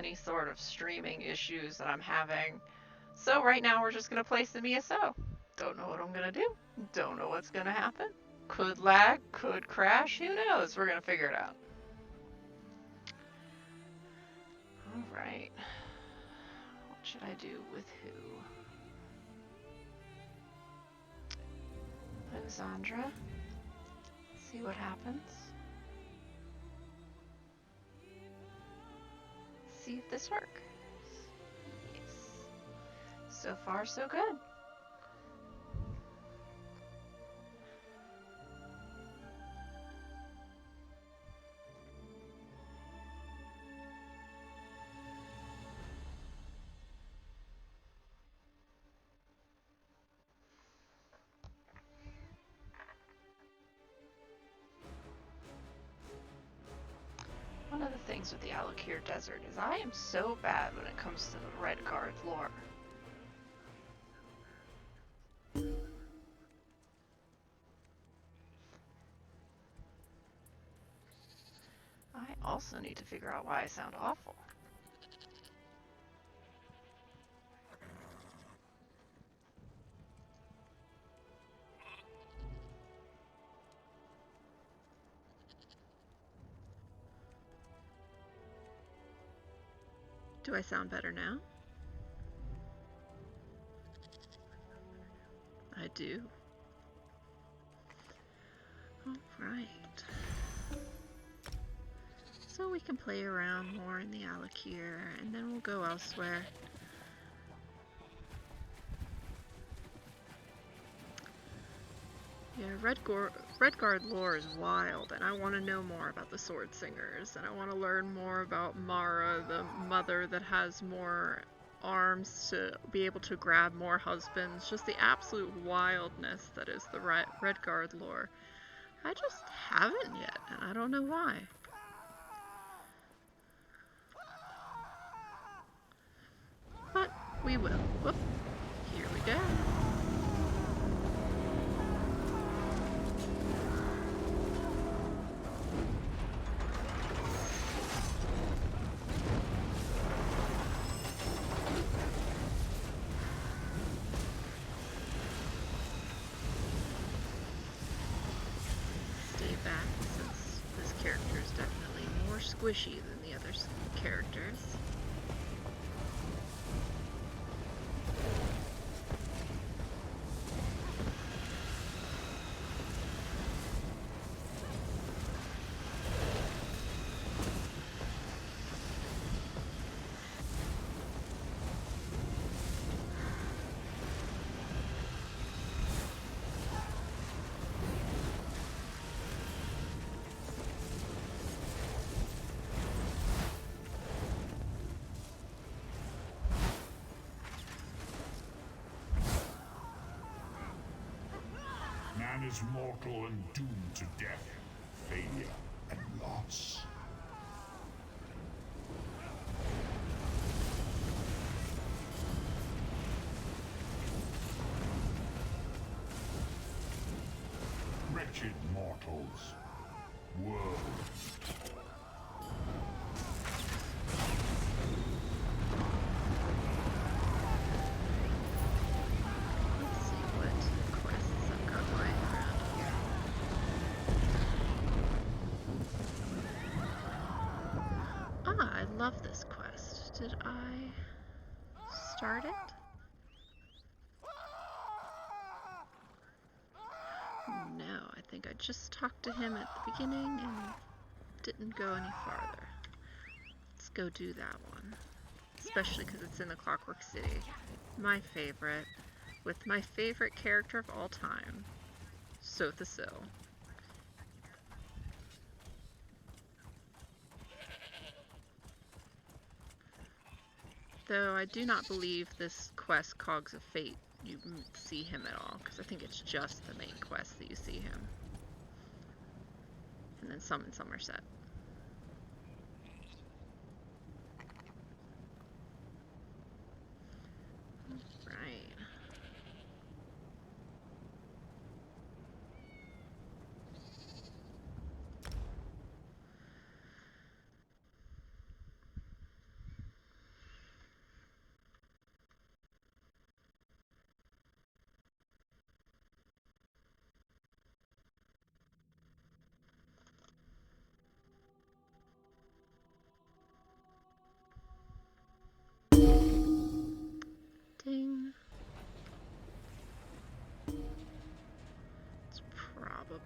any sort of streaming issues that I'm having. So right now we're just going to play some ESO. Don't know what I'm going to do. Don't know what's going to happen. Could lag, could crash, who knows? We're going to figure it out. Alright. What should I do with who? Alexandra. See what happens. See if this works. Yes. So far, so good. One of the things with the Alakir Desert is I am so bad when it comes to the Red Guard lore. I also need to figure out why I sound awful. Do I sound better now? I do. Alright. So we can play around more in the Alakir, and then we'll go elsewhere. Yeah, Red Guard lore is wild, and I want to know more about the Sword Singers, and I want to learn more about Mara, the mother that has more arms to be able to grab more husbands. Just the absolute wildness that is the Red Guard lore. I just haven't yet, and I don't know why. But we will. Whoop. Here we go. Stay back since this character is definitely more squishy than the other characters. Man is mortal and doomed to death, failure, and loss. Wretched mortals. World. I love this quest. Did I start it? No, I think I just talked to him at the beginning and didn't go any farther. Let's go do that one. Especially because it's in the Clockwork City. My favorite. With my favorite character of all time, TESO. Though I do not believe this quest, Cogs of Fate, you see him at all, because I think it's just the main quest that you see him. And then some in Somerset. Right.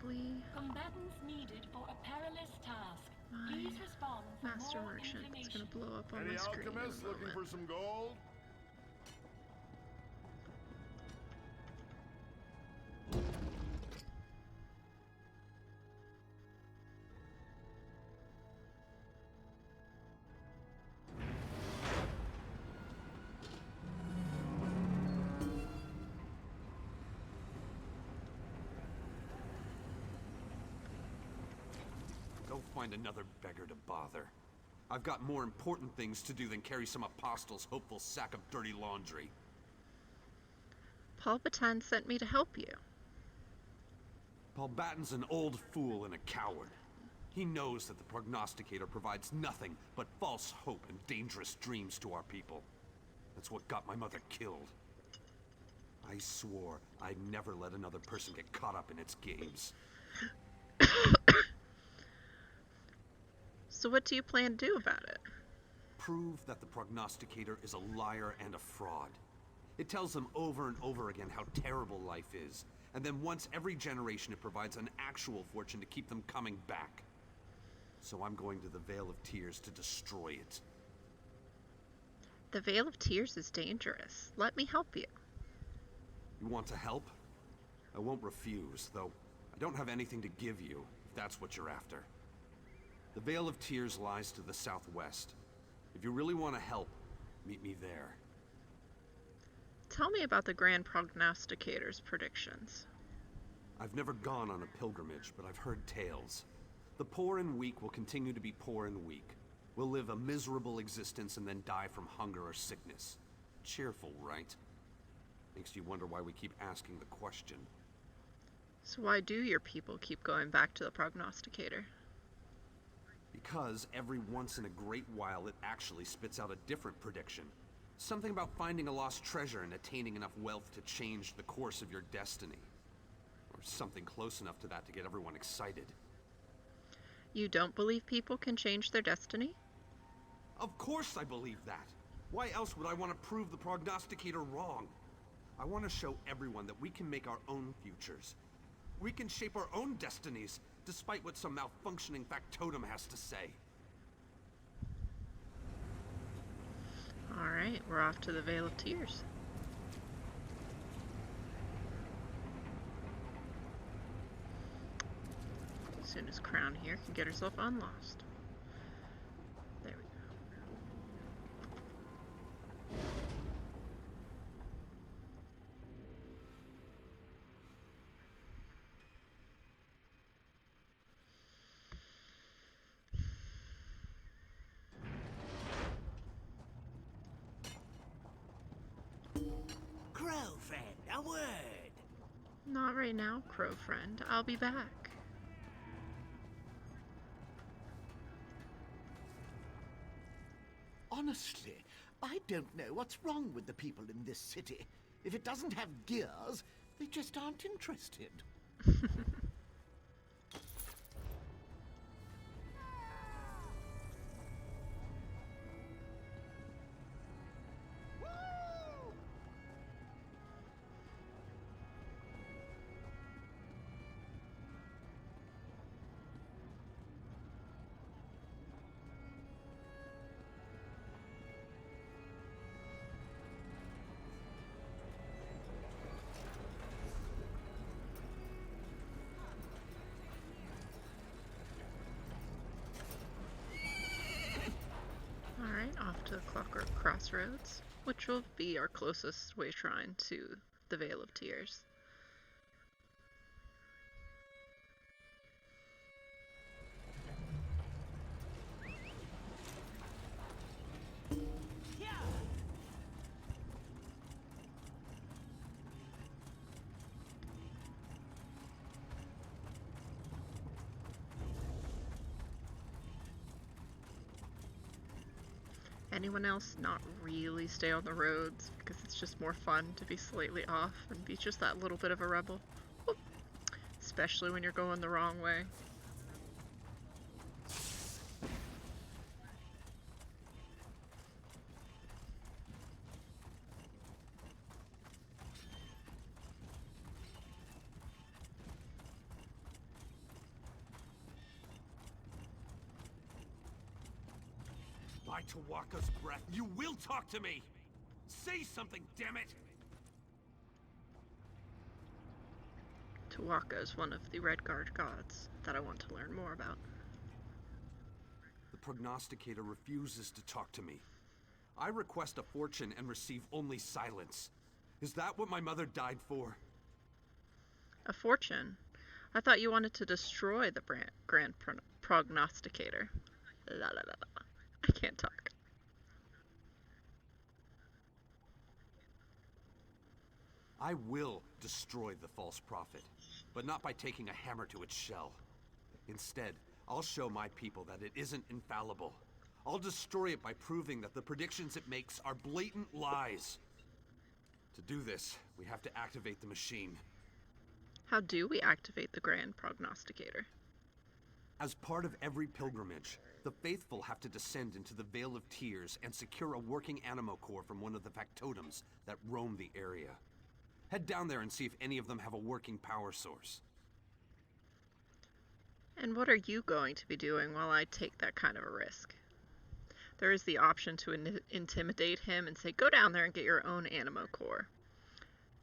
probably Combatants needed for a perilous task. my Please respond for master more merchant that's information. gonna blow up on Any my screen in a alchemists looking moment. for some gold? Go find another beggar to bother. I've got more important things to do than carry some apostle's hopeful sack of dirty laundry. Paul Batan sent me to help you. Paul Batten's an old fool and a coward. He knows that the prognosticator provides nothing but false hope and dangerous dreams to our people. That's what got my mother killed. I swore I'd never let another person get caught up in its games. So what do you plan to do about it? Prove that the prognosticator is a liar and a fraud. It tells them over and over again how terrible life is, and then once every generation it provides an actual fortune to keep them coming back. So I'm going to the Vale of Tears to destroy it. The Vale of Tears is dangerous. Let me help you. You want to help? I won't refuse, though I don't have anything to give you, if that's what you're after. The Vale of Tears lies to the southwest. If you really want to help, meet me there. Tell me about the Grand Prognosticator's predictions. I've never gone on a pilgrimage, but I've heard tales. The poor and weak will continue to be poor and weak. We'll live a miserable existence and then die from hunger or sickness. Cheerful, right? Makes you wonder why we keep asking the question. So why do your people keep going back to the Prognosticator? Because every once in a great while it actually spits out a different prediction. Something about finding a lost treasure and attaining enough wealth to change the course of your destiny. Or something close enough to that to get everyone excited. You don't believe people can change their destiny? Of course I believe that. Why else would I want to prove the prognosticator wrong? I want to show everyone that we can make our own futures. We can shape our own destinies, despite what some malfunctioning factotum has to say. Alright, we're off to the Vale of Tears. As soon as Crown here can get herself unlost. There we go. Crow friend, a word. Not right now, Crow friend. I'll be back. Honestly, I don't know what's wrong with the people in this city. If it doesn't have gears, they just aren't interested. Alright, off to the Clockwork Crossroads, which will be our closest way shrine to the Vale of Tears. Anyone else not really stay on the roads because it's just more fun to be slightly off and be just that little bit of a rebel. Whoop. Especially when you're going the wrong way. By Tawaka's breath, you will talk to me! Say something, damn it! Tawaka is one of the Red Guard gods that I want to learn more about. The prognosticator refuses to talk to me. I request a fortune and receive only silence. Is that what my mother died for? A fortune? I thought you wanted to destroy the Grand Prognosticator. La la la la. I can't talk. I will destroy the false prophet, but not by taking a hammer to its shell. Instead, I'll show my people that it isn't infallible. I'll destroy it by proving that the predictions it makes are blatant lies. To do this, we have to activate the machine. How do we activate the Grand Prognosticator? As part of every pilgrimage, the faithful have to descend into the Vale of Tears and secure a working animo core from one of the factotums that roam the area. Head down there and see if any of them have a working power source. And what are you going to be doing while I take that kind of a risk? There is the option to intimidate him and say, go down there and get your own animo core.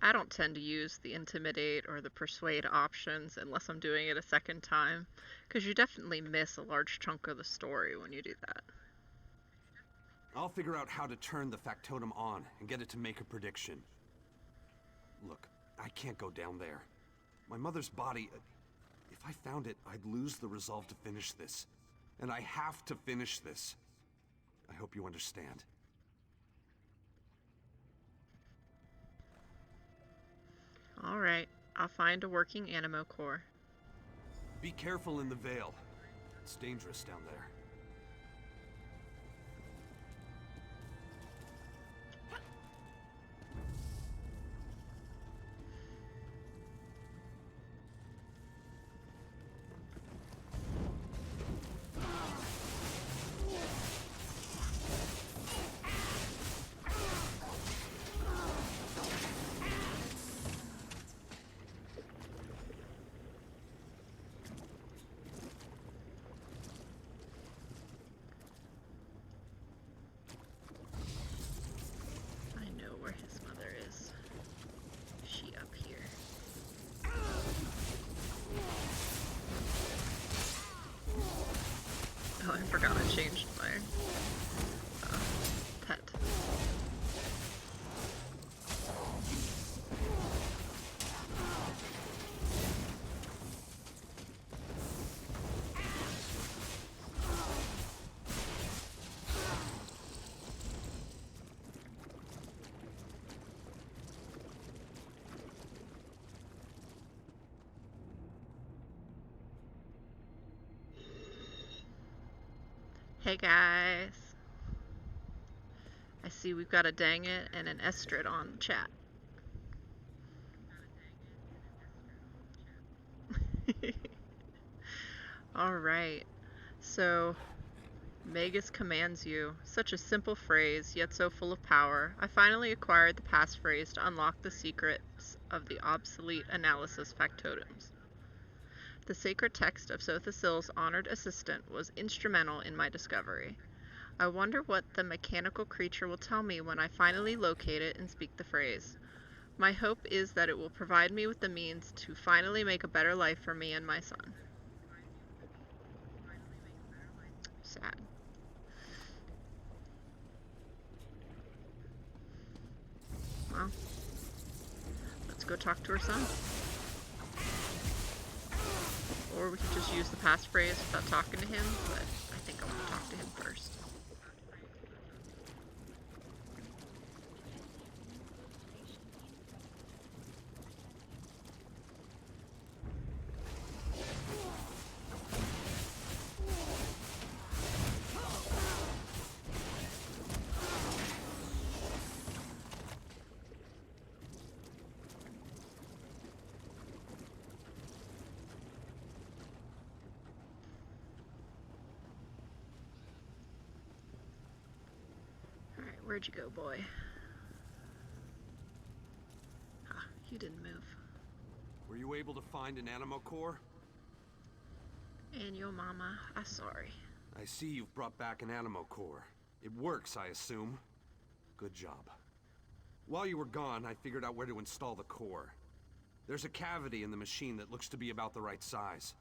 I don't tend to use the intimidate or the persuade options unless I'm doing it a second time, because you definitely miss a large chunk of the story when you do that. I'll figure out how to turn the factotum on and get it to make a prediction. Look, I can't go down there. My mother's body... If I found it, I'd lose the resolve to finish this. And I have to finish this. I hope you understand. Alright, I'll find a working animo core. Be careful in the Vale. It's dangerous down there. Oh, I forgot I changed my pet. Hey guys. I see we've got a dang it and an Estrid on the chat. Alright. So, Magus commands you. Such a simple phrase, yet so full of power. I finally acquired the passphrase to unlock the secrets of the obsolete analysis factotums. The sacred text of Sothasil's honored assistant was instrumental in my discovery. I wonder what the mechanical creature will tell me when I finally locate it and speak the phrase. My hope is that it will provide me with the means to finally make a better life for me and my son. Sad. Well, let's go talk to her son. Or we could just use the passphrase without talking to him, but I think I want to talk to him first. Where'd you go, boy? Ah, you didn't move. Were you able to find an animo core? And your mama, I'm sorry. I see you've brought back an animo core. It works, I assume. Good job. While you were gone, I figured out where to install the core. There's a cavity in the machine that looks to be about the right size.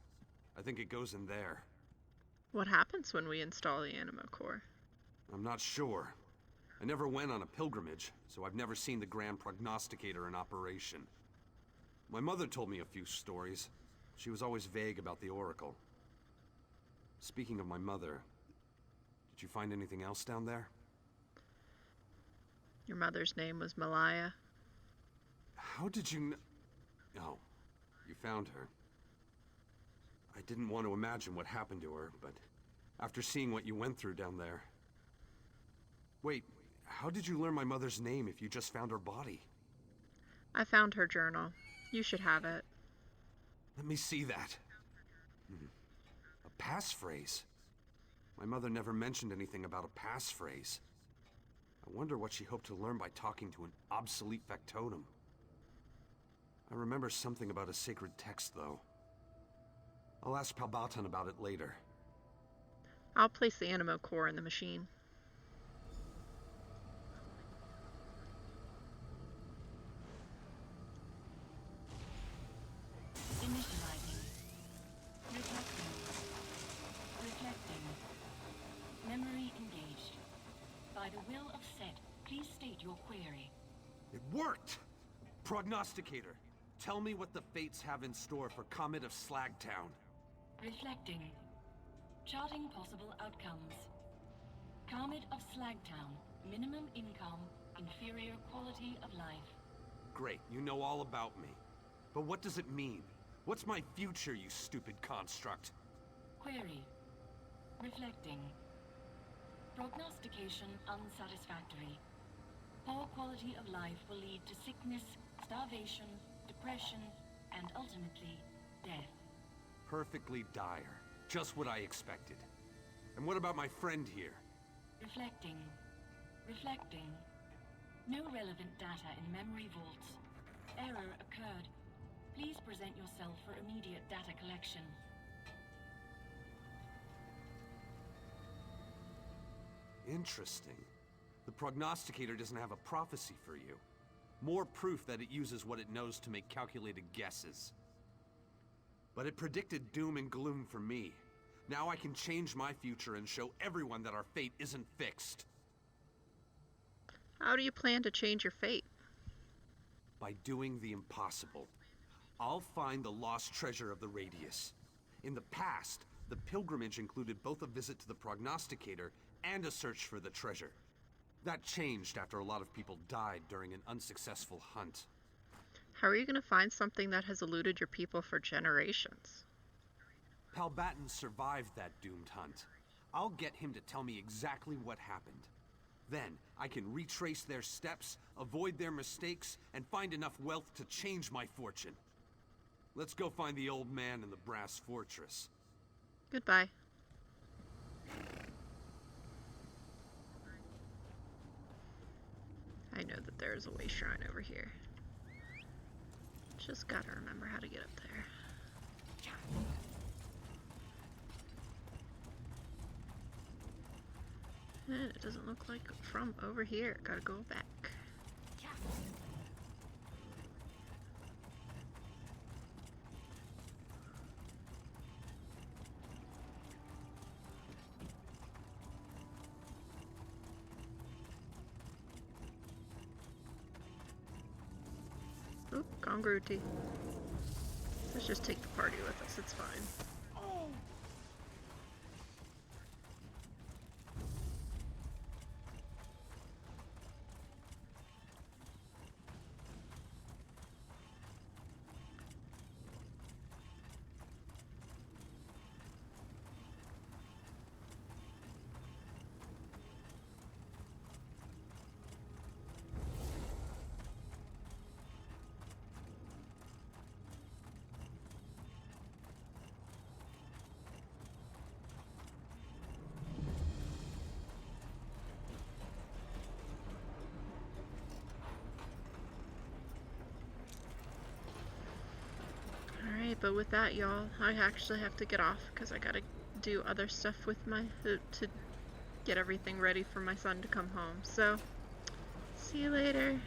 I think it goes in there. What happens when we install the Anima core? I'm not sure. I never went on a pilgrimage, so I've never seen the Grand Prognosticator in operation. My mother told me a few stories. She was always vague about the Oracle. Speaking of my mother, did you find anything else down there? Your mother's name was Malaya. How did you Oh, you found her. I didn't want to imagine what happened to her, but after seeing what you went through down there... Wait, how did you learn my mother's name if you just found her body? I found her journal. You should have it. Let me see that. A passphrase. My mother never mentioned anything about a passphrase. I wonder what she hoped to learn by talking to an obsolete factotum. I remember something about a sacred text, though. I'll ask Palbatan about it later. I'll place the Anima core in the machine. Initializing. Reflecting. Reflecting. Memory engaged. By the will of Set, please state your query. It worked! Prognosticator, tell me what the Fates have in store for Comet of Slagtown. Reflecting. Charting possible outcomes. Comet of Slagtown. Minimum income. Inferior quality of life. Great, you know all about me. But what does it mean? What's my future, you stupid construct? Query. Reflecting. Prognostication unsatisfactory. Poor quality of life will lead to sickness, starvation, depression, and ultimately, death. Perfectly dire. Just what I expected. And what about my friend here? Reflecting. Reflecting. No relevant data in memory vaults. Error occurred. Please present yourself for immediate data collection. Interesting. The prognosticator doesn't have a prophecy for you. More proof that it uses what it knows to make calculated guesses. But it predicted doom and gloom for me. Now I can change my future and show everyone that our fate isn't fixed. How do you plan to change your fate? By doing the impossible. I'll find the lost treasure of the Radius. In the past, the pilgrimage included both a visit to the prognosticator and a search for the treasure. That changed after a lot of people died during an unsuccessful hunt. How are you going to find something that has eluded your people for generations? Palbatan survived that doomed hunt. I'll get him to tell me exactly what happened. Then, I can retrace their steps, avoid their mistakes, and find enough wealth to change my fortune. Let's go find the old man in the Brass Fortress. Goodbye. I know that there is a way shrine over here. Just gotta remember how to get up there. And it doesn't look like from over here. Gotta go back. Oop, Congruity. Let's just take the party with us, it's fine. Alright, but with that, y'all, I actually have to get off because I gotta do other stuff with my, to get everything ready for my son to come home. So, see you later.